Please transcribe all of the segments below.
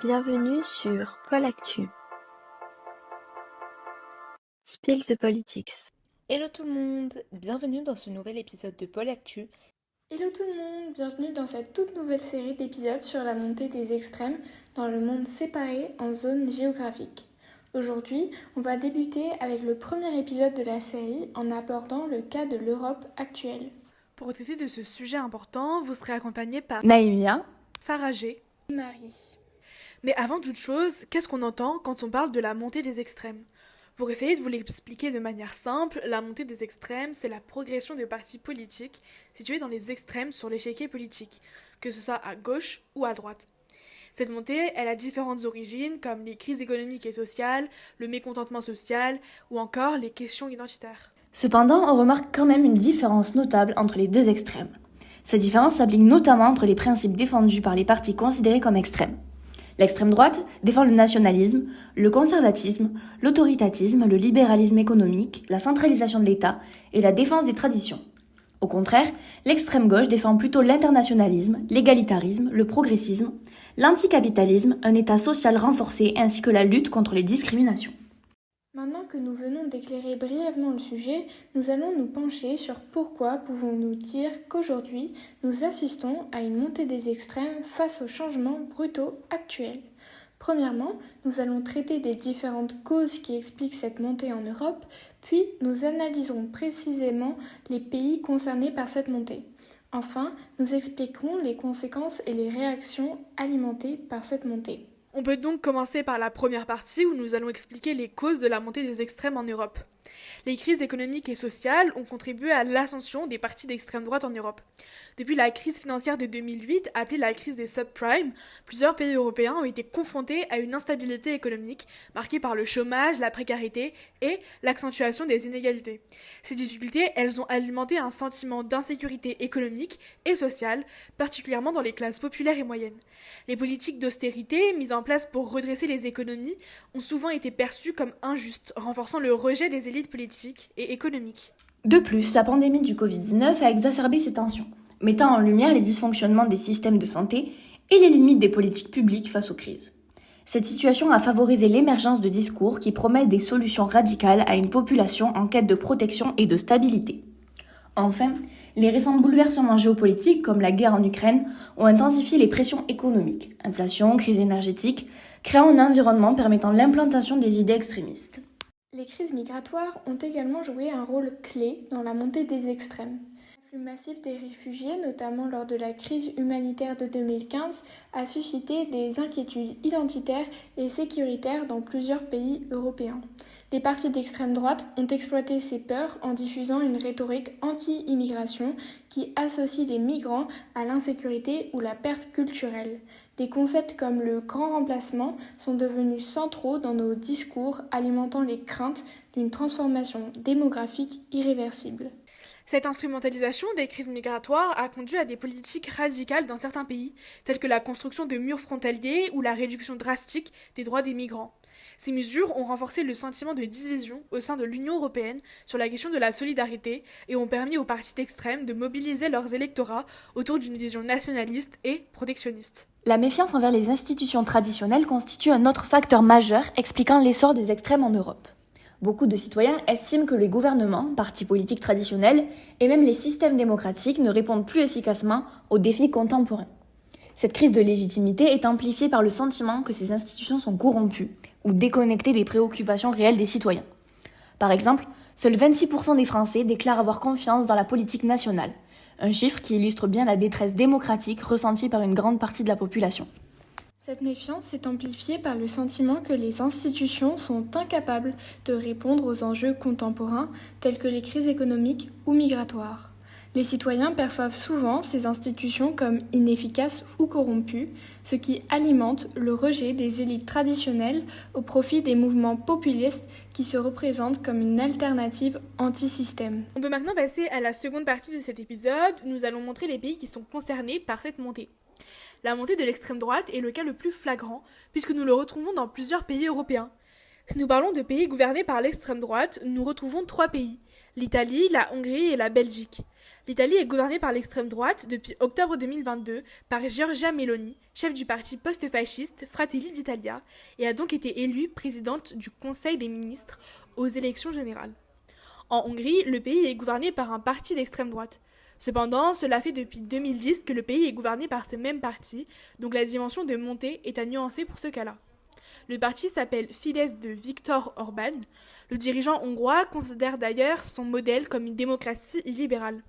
Bienvenue sur Pôle Actu. Spill the Politics. Hello tout le monde, bienvenue dans ce nouvel épisode de Pôle Actu. Hello tout le monde, bienvenue dans cette toute nouvelle série d'épisodes sur la montée des extrêmes dans le monde séparé en zones géographiques. Aujourd'hui, on va débuter avec le premier épisode de la série en abordant le cas de l'Europe actuelle. Pour traiter de ce sujet important, vous serez accompagné par Naïmia, Sarah G. Marie. Mais avant toute chose, qu'est-ce qu'on entend quand on parle de la montée des extrêmes ? Pour essayer de vous l'expliquer de manière simple, la montée des extrêmes, c'est la progression de partis politiques situés dans les extrêmes sur l'échiquier politique, que ce soit à gauche ou à droite. Cette montée, elle a différentes origines, comme les crises économiques et sociales, le mécontentement social, ou encore les questions identitaires. Cependant, on remarque quand même une différence notable entre les deux extrêmes. Cette différence s'applique notamment entre les principes défendus par les partis considérés comme extrêmes. L'extrême droite défend le nationalisme, le conservatisme, l'autoritarisme, le libéralisme économique, la centralisation de l'État et la défense des traditions. Au contraire, l'extrême gauche défend plutôt l'internationalisme, l'égalitarisme, le progressisme, l'anticapitalisme, un État social renforcé ainsi que la lutte contre les discriminations. Maintenant que nous venons d'éclairer brièvement le sujet, nous allons nous pencher sur pourquoi pouvons-nous dire qu'aujourd'hui, nous assistons à une montée des extrêmes face aux changements brutaux actuels. Premièrement, nous allons traiter des différentes causes qui expliquent cette montée en Europe, puis nous analyserons précisément les pays concernés par cette montée. Enfin, nous expliquerons les conséquences et les réactions alimentées par cette montée. On peut donc commencer par la première partie où nous allons expliquer les causes de la montée des extrêmes en Europe. Les crises économiques et sociales ont contribué à l'ascension des partis d'extrême droite en Europe. Depuis la crise financière de 2008, appelée la crise des subprimes, plusieurs pays européens ont été confrontés à une instabilité économique marquée par le chômage, la précarité et l'accentuation des inégalités. Ces difficultés, elles ont alimenté un sentiment d'insécurité économique et sociale, particulièrement dans les classes populaires et moyennes. Les politiques d'austérité mises en place pour redresser les économies ont souvent été perçues comme injustes, renforçant le rejet des élites politiques et économiques. De plus, la pandémie du Covid-19 a exacerbé ces tensions, mettant en lumière les dysfonctionnements des systèmes de santé et les limites des politiques publiques face aux crises. Cette situation a favorisé l'émergence de discours qui promettent des solutions radicales à une population en quête de protection et de stabilité. Enfin, les récents bouleversements géopolitiques, comme la guerre en Ukraine, ont intensifié les pressions économiques, inflation, crise énergétique, créant un environnement permettant l'implantation des idées extrémistes. Les crises migratoires ont également joué un rôle clé dans la montée des extrêmes. L'afflux massif des réfugiés, notamment lors de la crise humanitaire de 2015, a suscité des inquiétudes identitaires et sécuritaires dans plusieurs pays européens. Les partis d'extrême droite ont exploité ces peurs en diffusant une rhétorique anti-immigration qui associe les migrants à l'insécurité ou la perte culturelle. Des concepts comme le grand remplacement sont devenus centraux dans nos discours, alimentant les craintes d'une transformation démographique irréversible. Cette instrumentalisation des crises migratoires a conduit à des politiques radicales dans certains pays, telles que la construction de murs frontaliers ou la réduction drastique des droits des migrants. Ces mesures ont renforcé le sentiment de division au sein de l'Union européenne sur la question de la solidarité et ont permis aux partis d'extrême de mobiliser leurs électorats autour d'une vision nationaliste et protectionniste. La méfiance envers les institutions traditionnelles constitue un autre facteur majeur expliquant l'essor des extrêmes en Europe. Beaucoup de citoyens estiment que les gouvernements, partis politiques traditionnels et même les systèmes démocratiques ne répondent plus efficacement aux défis contemporains. Cette crise de légitimité est amplifiée par le sentiment que ces institutions sont corrompues ou déconnectées des préoccupations réelles des citoyens. Par exemple, seuls 26% des Français déclarent avoir confiance dans la politique nationale, un chiffre qui illustre bien la détresse démocratique ressentie par une grande partie de la population. Cette méfiance est amplifiée par le sentiment que les institutions sont incapables de répondre aux enjeux contemporains tels que les crises économiques ou migratoires. Les citoyens perçoivent souvent ces institutions comme inefficaces ou corrompues, ce qui alimente le rejet des élites traditionnelles au profit des mouvements populistes qui se représentent comme une alternative anti-système. On peut maintenant passer à la seconde partie de cet épisode où nous allons montrer les pays qui sont concernés par cette montée. La montée de l'extrême droite est le cas le plus flagrant puisque nous le retrouvons dans plusieurs pays européens. Si nous parlons de pays gouvernés par l'extrême droite, nous retrouvons 3 pays, l'Italie, la Hongrie et la Belgique. L'Italie est gouvernée par l'extrême droite depuis octobre 2022 par Giorgia Meloni, chef du parti post-fasciste Fratelli d'Italia, et a donc été élue présidente du Conseil des ministres aux élections générales. En Hongrie, le pays est gouverné par un parti d'extrême droite. Cependant, cela fait depuis 2010 que le pays est gouverné par ce même parti, donc la dimension de montée est à nuancer pour ce cas-là. Le parti s'appelle Fidesz de Viktor Orban. Le dirigeant hongrois considère d'ailleurs son modèle comme une démocratie illibérale.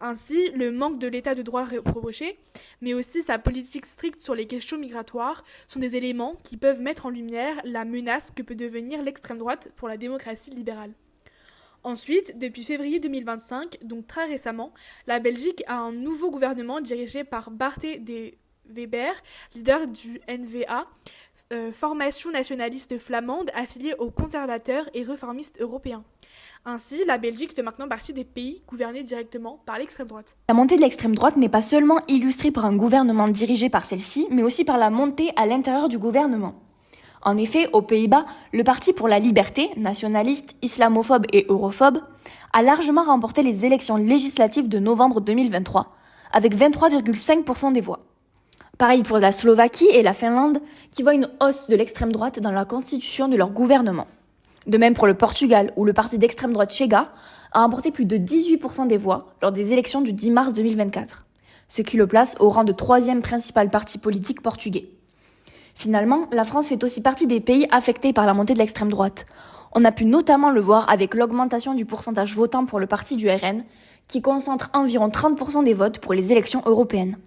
Ainsi, le manque de l'état de droit reproché, mais aussi sa politique stricte sur les questions migratoires, sont des éléments qui peuvent mettre en lumière la menace que peut devenir l'extrême droite pour la démocratie libérale. Ensuite, depuis février 2025, donc très récemment, la Belgique a un nouveau gouvernement dirigé par Bart de Wever, leader du N-VA, formation nationaliste flamande affiliée aux conservateurs et réformistes européens. Ainsi, la Belgique fait maintenant partie des pays gouvernés directement par l'extrême droite. La montée de l'extrême droite n'est pas seulement illustrée par un gouvernement dirigé par celle-ci, mais aussi par la montée à l'intérieur du gouvernement. En effet, aux Pays-Bas, le Parti pour la liberté, nationaliste, islamophobe et europhobe, a largement remporté les élections législatives de novembre 2023, avec 23,5% des voix. Pareil pour la Slovaquie et la Finlande, qui voient une hausse de l'extrême droite dans la constitution de leur gouvernement. De même pour le Portugal, où le parti d'extrême droite Chega a remporté plus de 18% des voix lors des élections du 10 mars 2024, ce qui le place au rang de 3e principal parti politique portugais. Finalement, la France fait aussi partie des pays affectés par la montée de l'extrême droite. On a pu notamment le voir avec l'augmentation du pourcentage votant pour le parti du RN, qui concentre environ 30% des votes pour les élections européennes.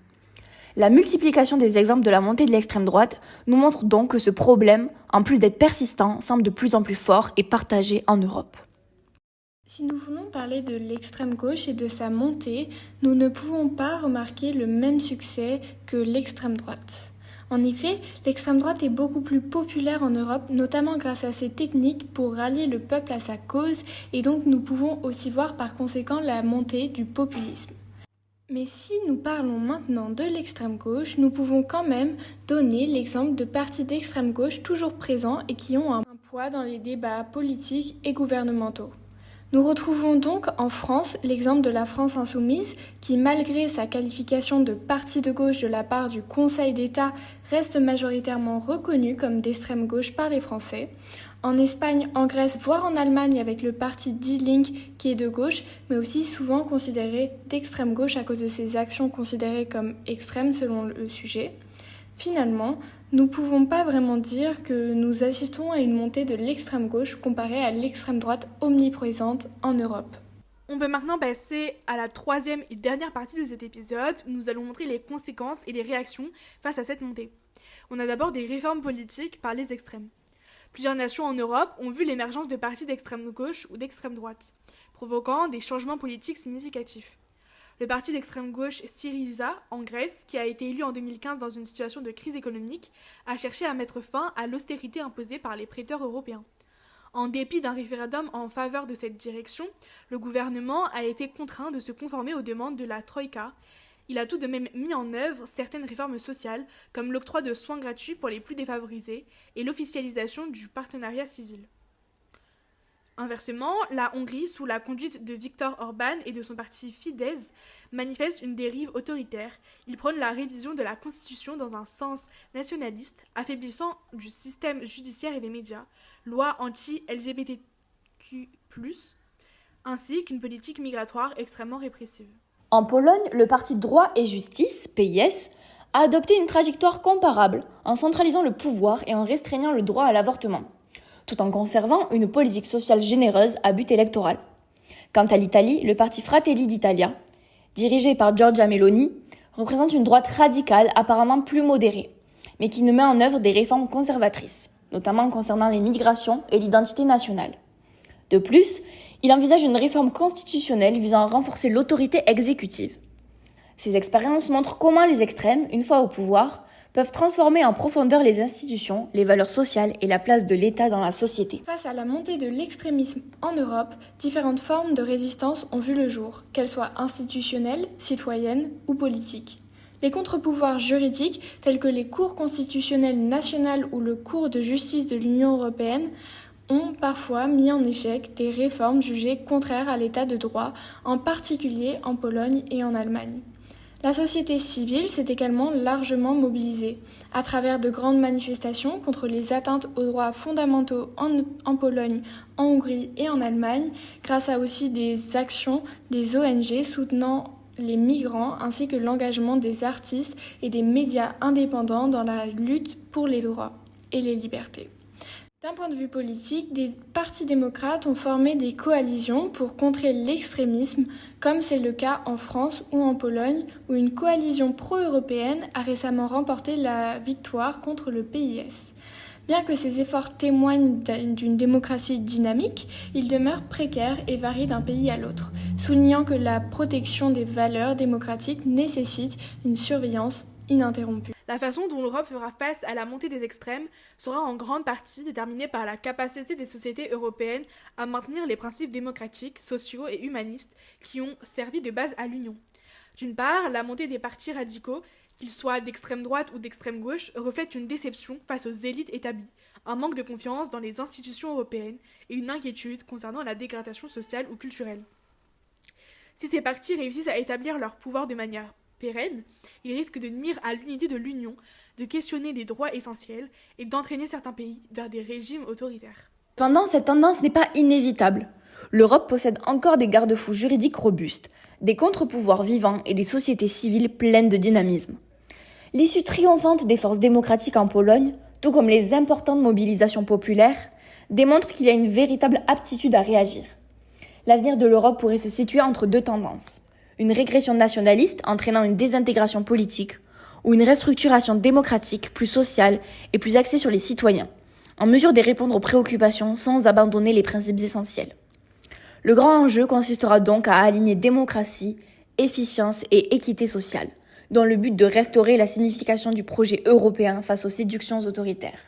La multiplication des exemples de la montée de l'extrême droite nous montre donc que ce problème, en plus d'être persistant, semble de plus en plus fort et partagé en Europe. Si nous voulons parler de l'extrême gauche et de sa montée, nous ne pouvons pas remarquer le même succès que l'extrême droite. En effet, l'extrême droite est beaucoup plus populaire en Europe, notamment grâce à ses techniques pour rallier le peuple à sa cause, et donc nous pouvons aussi voir par conséquent la montée du populisme. Mais si nous parlons maintenant de l'extrême gauche, nous pouvons quand même donner l'exemple de partis d'extrême gauche toujours présents et qui ont un poids dans les débats politiques et gouvernementaux. Nous retrouvons donc en France l'exemple de la France insoumise qui, malgré sa qualification de parti de gauche de la part du Conseil d'État, reste majoritairement reconnu comme d'extrême gauche par les Français. En Espagne, en Grèce, voire en Allemagne avec le parti Die Linke qui est de gauche, mais aussi souvent considéré d'extrême gauche à cause de ses actions considérées comme extrêmes selon le sujet. Finalement, nous ne pouvons pas vraiment dire que nous assistons à une montée de l'extrême gauche comparée à l'extrême droite omniprésente en Europe. On peut maintenant passer à la 3e et dernière partie de cet épisode où nous allons montrer les conséquences et les réactions face à cette montée. On a d'abord des réformes politiques par les extrêmes. Plusieurs nations en Europe ont vu l'émergence de partis d'extrême gauche ou d'extrême droite, provoquant des changements politiques significatifs. Le parti d'extrême gauche Syriza, en Grèce, qui a été élu en 2015 dans une situation de crise économique, a cherché à mettre fin à l'austérité imposée par les prêteurs européens. En dépit d'un référendum en faveur de cette direction, le gouvernement a été contraint de se conformer aux demandes de la Troïka. Il a tout de même mis en œuvre certaines réformes sociales, comme l'octroi de soins gratuits pour les plus défavorisés et l'officialisation du partenariat civil. Inversement, la Hongrie, sous la conduite de Viktor Orban et de son parti Fidesz, manifeste une dérive autoritaire. Il prône la révision de la Constitution dans un sens nationaliste, affaiblissant du système judiciaire et des médias, loi anti-LGBTQ+, ainsi qu'une politique migratoire extrêmement répressive. En Pologne, le parti Droit et Justice, PiS, a adopté une trajectoire comparable en centralisant le pouvoir et en restreignant le droit à l'avortement, tout en conservant une politique sociale généreuse à but électoral. Quant à l'Italie, le parti Fratelli d'Italia, dirigé par Giorgia Meloni, représente une droite radicale apparemment plus modérée, mais qui ne met en œuvre des réformes conservatrices, notamment concernant les migrations et l'identité nationale. De plus, il envisage une réforme constitutionnelle visant à renforcer l'autorité exécutive. Ces expériences montrent comment les extrêmes, une fois au pouvoir, peuvent transformer en profondeur les institutions, les valeurs sociales et la place de l'État dans la société. Face à la montée de l'extrémisme en Europe, différentes formes de résistance ont vu le jour, qu'elles soient institutionnelles, citoyennes ou politiques. Les contre-pouvoirs juridiques, tels que les cours constitutionnelles nationales ou le Cour de justice de l'Union européenne, ont parfois mis en échec des réformes jugées contraires à l'état de droit, en particulier en Pologne et en Allemagne. La société civile s'est également largement mobilisée, à travers de grandes manifestations contre les atteintes aux droits fondamentaux en Pologne, en Hongrie et en Allemagne, grâce à aussi des actions des ONG soutenant les migrants ainsi que l'engagement des artistes et des médias indépendants dans la lutte pour les droits et les libertés. D'un point de vue politique, des partis démocrates ont formé des coalitions pour contrer l'extrémisme, comme c'est le cas en France ou en Pologne, où une coalition pro-européenne a récemment remporté la victoire contre le PIS. Bien que ces efforts témoignent d'une démocratie dynamique, ils demeurent précaires et varient d'un pays à l'autre, soulignant que la protection des valeurs démocratiques nécessite une surveillance ininterrompue. La façon dont l'Europe fera face à la montée des extrêmes sera en grande partie déterminée par la capacité des sociétés européennes à maintenir les principes démocratiques, sociaux et humanistes qui ont servi de base à l'Union. D'une part, la montée des partis radicaux, qu'ils soient d'extrême droite ou d'extrême gauche, reflète une déception face aux élites établies, un manque de confiance dans les institutions européennes et une inquiétude concernant la dégradation sociale ou culturelle. Si ces partis réussissent à établir leur pouvoir de manière pérenne, ils risquent de nuire à l'unité de l'Union, de questionner des droits essentiels et d'entraîner certains pays vers des régimes autoritaires. Cependant, cette tendance n'est pas inévitable. L'Europe possède encore des garde-fous juridiques robustes, des contre-pouvoirs vivants et des sociétés civiles pleines de dynamisme. L'issue triomphante des forces démocratiques en Pologne, tout comme les importantes mobilisations populaires, démontre qu'il y a une véritable aptitude à réagir. L'avenir de l'Europe pourrait se situer entre deux tendances. Une régression nationaliste entraînant une désintégration politique, ou une restructuration démocratique plus sociale et plus axée sur les citoyens, en mesure de répondre aux préoccupations sans abandonner les principes essentiels. Le grand enjeu consistera donc à aligner démocratie, efficience et équité sociale, dans le but de restaurer la signification du projet européen face aux séductions autoritaires.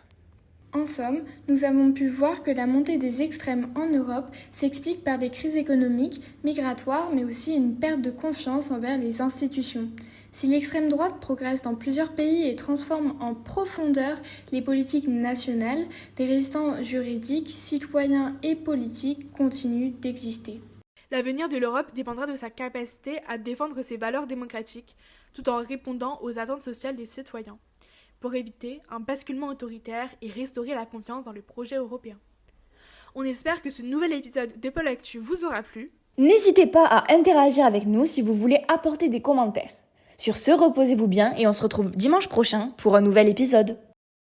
En somme, nous avons pu voir que la montée des extrêmes en Europe s'explique par des crises économiques, migratoires, mais aussi une perte de confiance envers les institutions. Si l'extrême droite progresse dans plusieurs pays et transforme en profondeur les politiques nationales, des résistants juridiques, citoyens et politiques continuent d'exister. L'avenir de l'Europe dépendra de sa capacité à défendre ses valeurs démocratiques, tout en répondant aux attentes sociales des citoyens, pour éviter un basculement autoritaire et restaurer la confiance dans le projet européen. On espère que ce nouvel épisode de Pôle Actu vous aura plu. N'hésitez pas à interagir avec nous si vous voulez apporter des commentaires. Sur ce, reposez-vous bien et on se retrouve dimanche prochain pour un nouvel épisode.